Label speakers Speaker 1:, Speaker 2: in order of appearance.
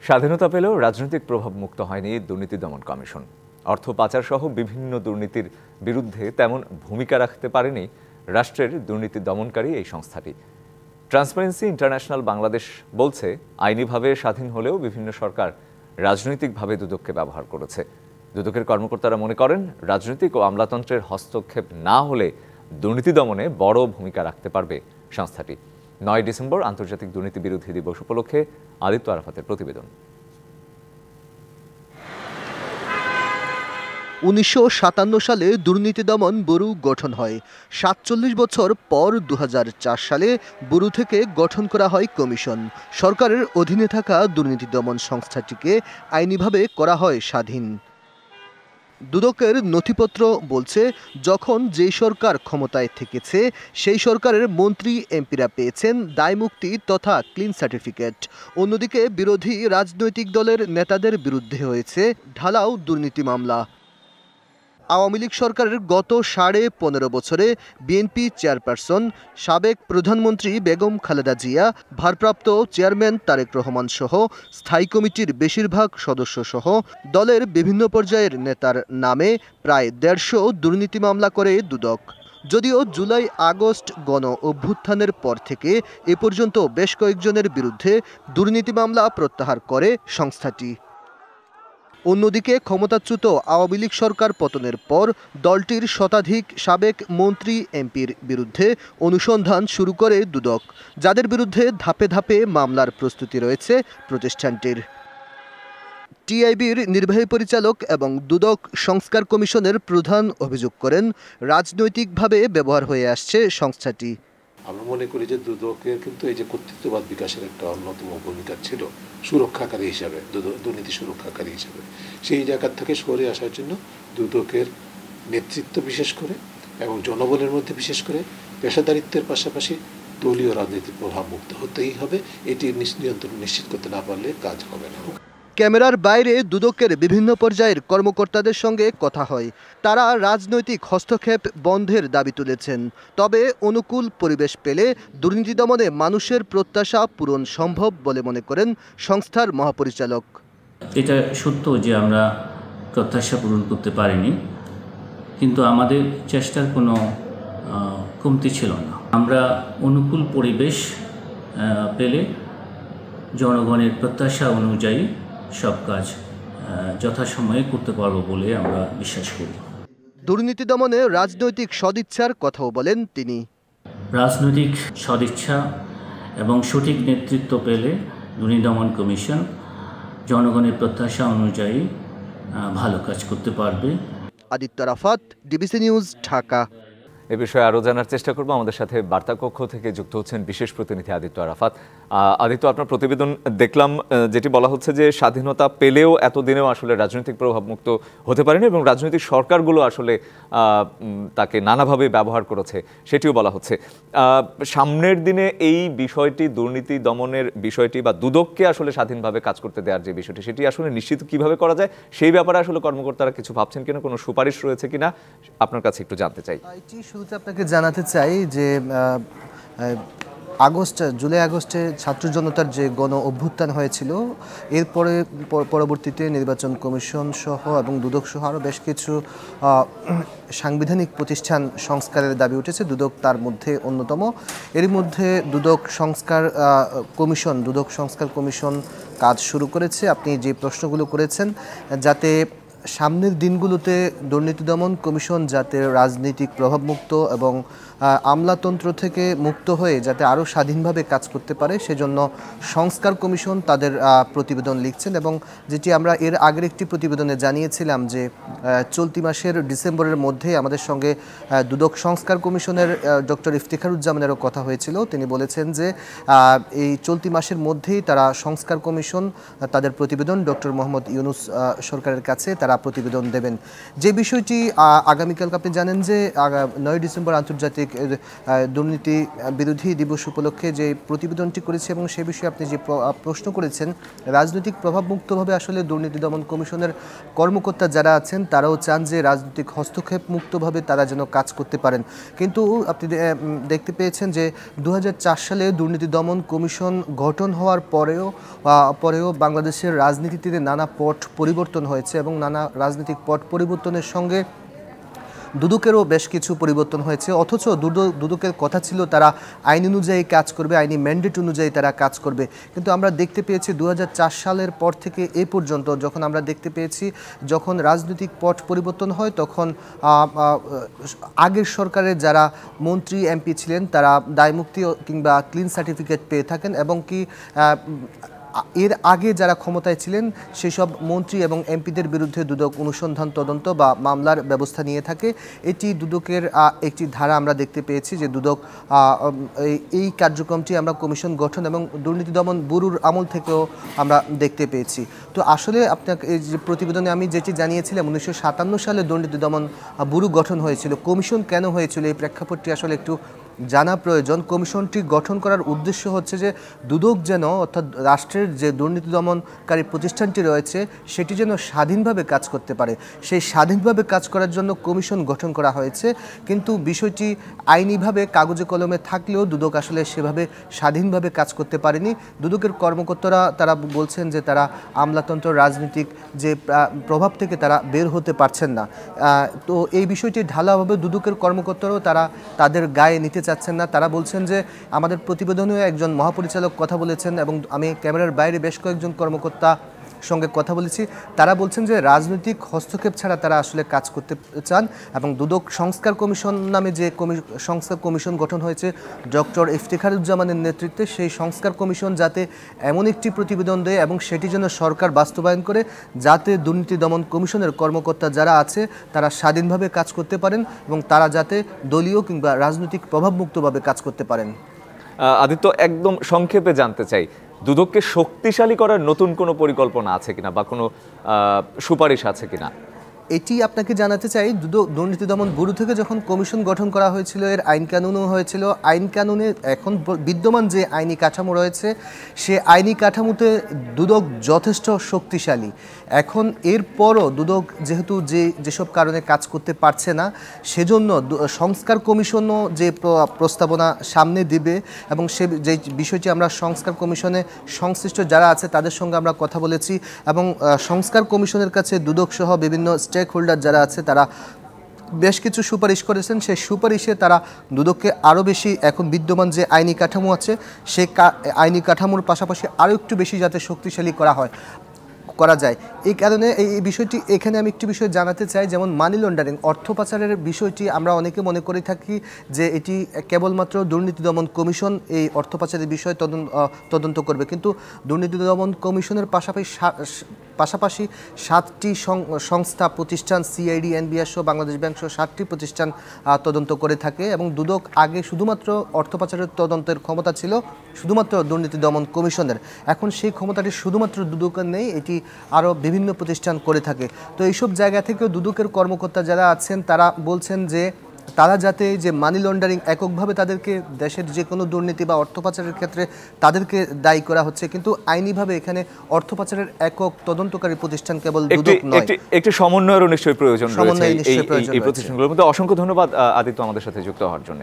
Speaker 1: স্বাধীনতা পেলেও রাজনৈতিক প্রভাব মুক্ত হয়নি দুর্নীতি দমন কমিশন। অর্থ পাচার সহ বিভিন্ন দুর্নীতির বিরুদ্ধে তেমন ভূমিকা রাখতে পারেনি রাষ্ট্রের দুর্নীতি দমনকারী এই সংস্থাটি। ট্রান্সপারেন্সি ইন্টারন্যাশনাল বাংলাদেশ বলছে, আইনিভাবে স্বাধীন হলেও বিভিন্ন সরকার রাজনৈতিকভাবে দুদককে ব্যবহার করেছে। দুদকের কর্মকর্তারা মনে করেন, রাজনৈতিক ও আমলাতন্ত্রের হস্তক্ষেপ না হলে দুর্নীতি দমনে বড় ভূমিকা রাখতে পারবে সংস্থাটি। ৯ ডিসেম্বর আন্তর্জাতিক দুর্নীতি বিরোধী দিবস উপলক্ষে আদিত্য আরাফাতের প্রতিবেদন।
Speaker 2: ১৯৫৭ সালে দুর্নীতি দমন ব্যুরো গঠন হয়। ৪৭ বছর পর ২০০৪ সালে ব্যুরো থেকে গঠন করা হয় কমিশন। সরকারের অধীনে থাকা দুর্নীতি দমন সংস্থাটিকে আইনিভাবে করা হয় স্বাধীন। দুদকের নথিপত্র বলছে, যখন যেই সরকার ক্ষমতায় থেকেছে সেই সরকারের মন্ত্রী এমপিরা পেয়েছেন দায়মুক্তি তথা ক্লিন সার্টিফিকেট। অন্যদিকে বিরোধী রাজনৈতিক দলের নেতাদের বিরুদ্ধে হয়েছে ঢালাও দুর্নীতি মামলা। আওয়ামী লীগ সরকারের গত ১৫.৫ বছরে বিএনপি চেয়ারপারসন সাবেক প্রধানমন্ত্রী বেগম খালেদা জিয়া, ভারপ্রাপ্ত চেয়ারম্যান তারেক রহমান সহ স্থায়ী কমিটির বেশিরভাগ সদস্য সহ দলের বিভিন্ন পর্যায়ের নেতার নামে প্রায় ১৫০ দুর্নীতি মামলা করে দুদক। যদিও জুলাই আগস্ট গণ অভ্যুত্থানের পর থেকে এ পর্যন্ত বেশ কয়েকজনের বিরুদ্ধে দুর্নীতি মামলা প্রত্যাহার করে সংস্থাটি। অন্যদিকে ক্ষমতাচ্যুত আওয়ামী লীগ সরকার পতনের পর দলটির শতাধিক সাবেক মন্ত্রী এমপির বিরুদ্ধে অনুসন্ধান শুরু করে দুদক, যাদের বিরুদ্ধে ধাপে ধাপে মামলার প্রস্তুতি রয়েছে প্রতিষ্ঠানটির। টিআইবির নির্বাহী পরিচালক এবং দুদক সংস্কার কমিশনের প্রধান অভিযোগ করেন, রাজনৈতিকভাবে ব্যবহার হয়ে আসছে সংস্থাটি।
Speaker 3: আমরা মনে করি যে দুদকের কিন্তু এই যে কর্তৃত্ববাদ বিকাশের একটা অন্যতম ভূমিকা ছিল সুরক্ষাকারী হিসাবে, দুর্নীতি সুরক্ষাকারী হিসাবে। সেই জায়গা থেকে সরে আসার জন্য দুদকের নেতৃত্ব বিশেষ করে এবং জনবলের মধ্যে বিশেষ করে পেশাদারিত্বের পাশাপাশি দলীয় রাজনীতির প্রভাব মুক্ত হতেই হবে। এটি নিয়ন্ত্রণ নিশ্চিত করতে না পারলে কাজ হবে না।
Speaker 2: ক্যামেরার বাইরে দুদকের বিভিন্ন পর্যায়ের কর্মকর্তাদের সঙ্গে কথা হয়। তারা রাজনৈতিক হস্তক্ষেপ বন্ধের দাবি তুলেছেন। তবে অনুকূল পরিবেশ পেলে দুর্নীতি দমনে মানুষের প্রত্যাশা পূরণ সম্ভব বলে মনে করেন সংস্থার মহাপরিচালক।
Speaker 4: এটা সত্য যে আমরা প্রত্যাশা পূরণ করতে পারিনি, কিন্তু আমাদের চেষ্টার কোনো কমতি ছিল না। আমরা অনুকূল পরিবেশ পেলে জনগণের প্রত্যাশা অনুযায়ী সব কাজ যথাসময়ে করতে পারবো বলে আমরা বিশ্বাস করি।
Speaker 2: দুর্নীতি দমনে রাজনৈতিক সদিচ্ছার কথাও বলেন তিনি।
Speaker 4: রাজনৈতিক সদিচ্ছা এবং সঠিক নেতৃত্ব পেলে দুর্নীতি দমন কমিশন জনগণের প্রত্যাশা অনুযায়ী ভালো কাজ করতে পারবে।
Speaker 2: Aditya Arafat, DBC news, Dhaka.
Speaker 1: এ বিষয়ে আরও জানার চেষ্টা করব। আমাদের সাথে বার্তা কক্ষ থেকে যুক্ত হচ্ছেন বিশেষ প্রতিনিধি আদিত্য আরাফাত। আদিত্য, আপনার প্রতিবেদন দেখলাম, যেটি বলা হচ্ছে যে স্বাধীনতা পেলেও এতদিনেও আসলে রাজনৈতিক প্রভাব মুক্ত হতে পারেনি এবং রাজনৈতিক সরকারগুলো আসলে তাকে নানাভাবে ব্যবহার করেছে, সেটিও বলা হচ্ছে। সামনের দিনে এই বিষয়টি, দুর্নীতি দমনের বিষয়টি বা দুদককে আসলে স্বাধীনভাবে কাজ করতে দেওয়ার যে বিষয়টি, সেটি আসলে নিশ্চিত কিভাবে করা যায় সেই ব্যাপারে আসলে কর্মকর্তারা কিছু ভাবছেন কিনা, কোনো সুপারিশ রয়েছে কিনা, আপনার কাছে একটু জানতে চাই।
Speaker 2: শুরুতে আপনাকে জানাতে চাই যে জুলাই আগস্টে ছাত্র জনতার যে গণ অভ্যুত্থান হয়েছিল, এরপরে পরবর্তীতে নির্বাচন কমিশন সহ এবং দুদক সহ আরও বেশ কিছু সাংবিধানিক প্রতিষ্ঠান সংস্কারের দাবি উঠেছে। দুদক তার মধ্যে অন্যতম। এরই মধ্যে দুদক সংস্কার কমিশন কাজ শুরু করেছে। আপনি যে প্রশ্নগুলো করেছেন, যাতে সামনের দিনগুলোতে দুর্নীতি দমন কমিশন যাতে রাজনৈতিক প্রভাবমুক্ত এবং আমলাতন্ত্র থেকে মুক্ত হয়ে যাতে আরও স্বাধীনভাবে কাজ করতে পারে, সেজন্য সংস্কার কমিশন তাদের প্রতিবেদন লিখছেন। এবং যেটি আমরা এর আগের একটি প্রতিবেদনে জানিয়েছিলাম যে চলতি মাসের ডিসেম্বরের মধ্যে আমাদের সঙ্গে দুদক সংস্কার কমিশনের ডক্টর ইফতিখারুজ্জামানেরও কথা হয়েছিল। তিনি বলেছেন যে এই চলতি মাসের মধ্যেই তারা সংস্কার কমিশন তাদের প্রতিবেদন ডক্টর মোহাম্মদ ইউনুস সরকারের কাছে তারা তারা প্রতিবেদন দেবেন। যে বিষয়টি আগামীকাল আপনি জানেন যে 9 ডিসেম্বর আন্তর্জাতিক দুর্নীতি বিরোধী দিবস উপলক্ষে যে প্রতিবেদনটি করেছে এবং সে বিষয়ে আপনি যে প্রশ্ন করেছেন, রাজনৈতিক প্রভাবমুক্তভাবে আসলে দুর্নীতি দমন কমিশনের কর্মকর্তা যারা আছেন তারাও চান যে রাজনৈতিক হস্তক্ষেপ মুক্তভাবে তারা যেন কাজ করতে পারেন। কিন্তু আপনি দেখতে পেয়েছেন যে 2004 সালে দুর্নীতি দমন কমিশন গঠন হওয়ার পরেও বাংলাদেশের রাজনীতিতে নানা পট পরিবর্তন হয়েছে এবং নানা রাজনৈতিক পট পরিবর্তনের সঙ্গে দুদকেরও বেশ কিছু পরিবর্তন হয়েছে। অথচ দুদকের কথা ছিল তারা আইন অনুযায়ী কাজ করবে, আইনি ম্যান্ডেট অনুযায়ী তারা কাজ করবে। কিন্তু আমরা দেখতে পেয়েছি 2004 সালের পর থেকে এ পর্যন্ত যখন আমরা দেখতে পেয়েছি যখন রাজনৈতিক পট পরিবর্তন হয় তখন আগের সরকারের যারা মন্ত্রী এমপি ছিলেন তারা দায়মুক্তি কিংবা ক্লিন সার্টিফিকেট পেয়ে থাকেন এবং কি এর আগে যারা ক্ষমতায় ছিলেন সেসব মন্ত্রী এবং এমপিদের বিরুদ্ধে দুদক অনুসন্ধান তদন্ত বা মামলার ব্যবস্থা নিয়ে থাকে। এটি দুদকের একটি ধারা আমরা দেখতে পেয়েছি যে দুদক এই কার্যক্রমটি আমরা কমিশন গঠন এবং দুর্নীতি দমন ব্যুরোর আমল থেকেও আমরা দেখতে পেয়েছি। তো আসলে আপনাকে এই যে প্রতিবেদনে আমি যেটি জানিয়েছিলাম 1957 সালে দুর্নীতি দমন ব্যুরো গঠন হয়েছিল। কমিশন কেন হয়েছিল এই প্রেক্ষাপটটি আসলে একটু জানা প্রয়োজন। কমিশনটি গঠন করার উদ্দেশ্য হচ্ছে যে দুদক যেন অর্থাৎ রাষ্ট্রের যে দুর্নীতি দমনকারী প্রতিষ্ঠানটি রয়েছে সেটি যেন স্বাধীনভাবে কাজ করতে পারে। সেই স্বাধীনভাবে কাজ করার জন্য কমিশন গঠন করা হয়েছে। কিন্তু বিষয়টি আইনিভাবে কাগজে কলমে থাকলেও দুদক আসলে সেভাবে স্বাধীনভাবে কাজ করতে পারেনি। দুদকের কর্মকর্তারা তারা বলছেন যে তারা আমলাতন্ত্র রাজনৈতিক যে প্রভাব থেকে তারা বের হতে পারছেন না। তো এই বিষয়টি ঢালাওভাবে দুদকের কর্মকর্তারাও তারা তাদের গায়ে নিতে চাচ্ছেন না। তারা বলছেন যে আমাদের প্রতিবেদনেও একজন মহাপরিচালক কথা বলেছেন এবং আমি ক্যামেরার বাইরে বেশ কয়েকজন কর্মকর্তা সঙ্গে কথা বলেছি। তারা বলছেন যে রাজনৈতিক হস্তক্ষেপ ছাড়া তারা আসলে কাজ করতে চান এবং দুদক সংস্কার কমিশন নামে যে সংস্কার কমিশন গঠন হয়েছে ডক্টর ইফতেখারুজ্জামানের নেতৃত্বে, সেই সংস্কার কমিশন যাতে এমন একটি প্রতিবেদন দেয় এবং সেটি যেন সরকার বাস্তবায়ন করে যাতে দুর্নীতি দমন কমিশনের কর্মকর্তা যারা আছে তারা স্বাধীনভাবে কাজ করতে পারেন এবং তারা যাতে দলীয় কিংবা রাজনৈতিক প্রভাবমুক্তভাবে কাজ করতে পারেন।
Speaker 1: আদিত্য, একদম সংক্ষেপে জানতে চাই, দুদককে শক্তিশালী করার নতুন কোনো পরিকল্পনা আছে কিনা বা কোনো সুপারিশ আছে কিনা?
Speaker 2: এটি আপনাকে জানাতে চাই, দুর্নীতি দমন ব্যুরো থেকে যখন কমিশন গঠন করা হয়েছিল এর আইন কানুনও হয়েছিল। আইন কানুনে এখন বিদ্যমান যে আইনি কাঠামো রয়েছে সে আইনি কাঠামোতে দুদক যথেষ্ট শক্তিশালী। এখন এরপরও দুদক যেহেতু যেসব কারণে কাজ করতে পারছে না সেজন্য সংস্কার কমিশনও যে প্রস্তাবনা সামনে দিবে এবং যে বিষয়টি আমরা সংস্কার কমিশনে সংশ্লিষ্ট যারা আছে তাদের সঙ্গে আমরা কথা বলেছি এবং সংস্কার কমিশনের কাছে দুদক সহ বিভিন্ন স্টেক হোল্ডার যারা আছে তারা বেশ কিছু সুপারিশ করেছেন। সেই সুপারিশে তারা দুদককে আরও বেশি এখন বিদ্যমান যে আইনি কাঠামো আছে সেই আইনি কাঠামোর পাশাপাশি আরও একটু বেশি যাতে শক্তিশালী করা যায়। এই কারণে এই বিষয়টি এখানে আমি একটি বিষয় জানাতে চাই, যেমন মানি লন্ডারিং অর্থ পাচারের বিষয়টি আমরা অনেকে মনে করে থাকি যে এটি কেবলমাত্র দুর্নীতি দমন কমিশন এই অর্থ পাচারের বিষয় তদন্ত করবে, কিন্তু দুর্নীতি দমন কমিশনের পাশাপাশি 7টি সংস্থা প্রতিষ্ঠান সিআইডি এনবিআর সহ বাংলাদেশ ব্যাংক সহ 7টি প্রতিষ্ঠান তদন্ত করে থাকে এবং দুদক আগে শুধুমাত্র অর্থ পাচারের তদন্তের ক্ষমতা ছিল শুধুমাত্র দুর্নীতি দমন কমিশনের। এখন সেই ক্ষমতাটি শুধুমাত্র দুদকের নেই, এটি আরও বিভিন্ন প্রতিষ্ঠান করে থাকে। তো এইসব জায়গা থেকেও দুদকের কর্মকর্তা যারা আছেন তারা বলছেন যে তারা যাতে যে মানি লন্ডারিং এককভাবে তাদেরকে দেশের যে কোনো দুর্নীতি বা অর্থ পাচারের ক্ষেত্রে তাদেরকে দায়ী করা হচ্ছে, কিন্তু আইনিভাবে এখানে অর্থ পাচারের একক তদন্তকারী প্রতিষ্ঠান কেবল দুদক নয়,
Speaker 1: একটি সমন্বয়েরও নিশ্চয়ই প্রয়োজন রয়েছে এই প্রতিষ্ঠানগুলোর মধ্যে। অসংখ্য ধন্যবাদ আদিত্য আমাদের সাথে যুক্ত হওয়ার জন্য।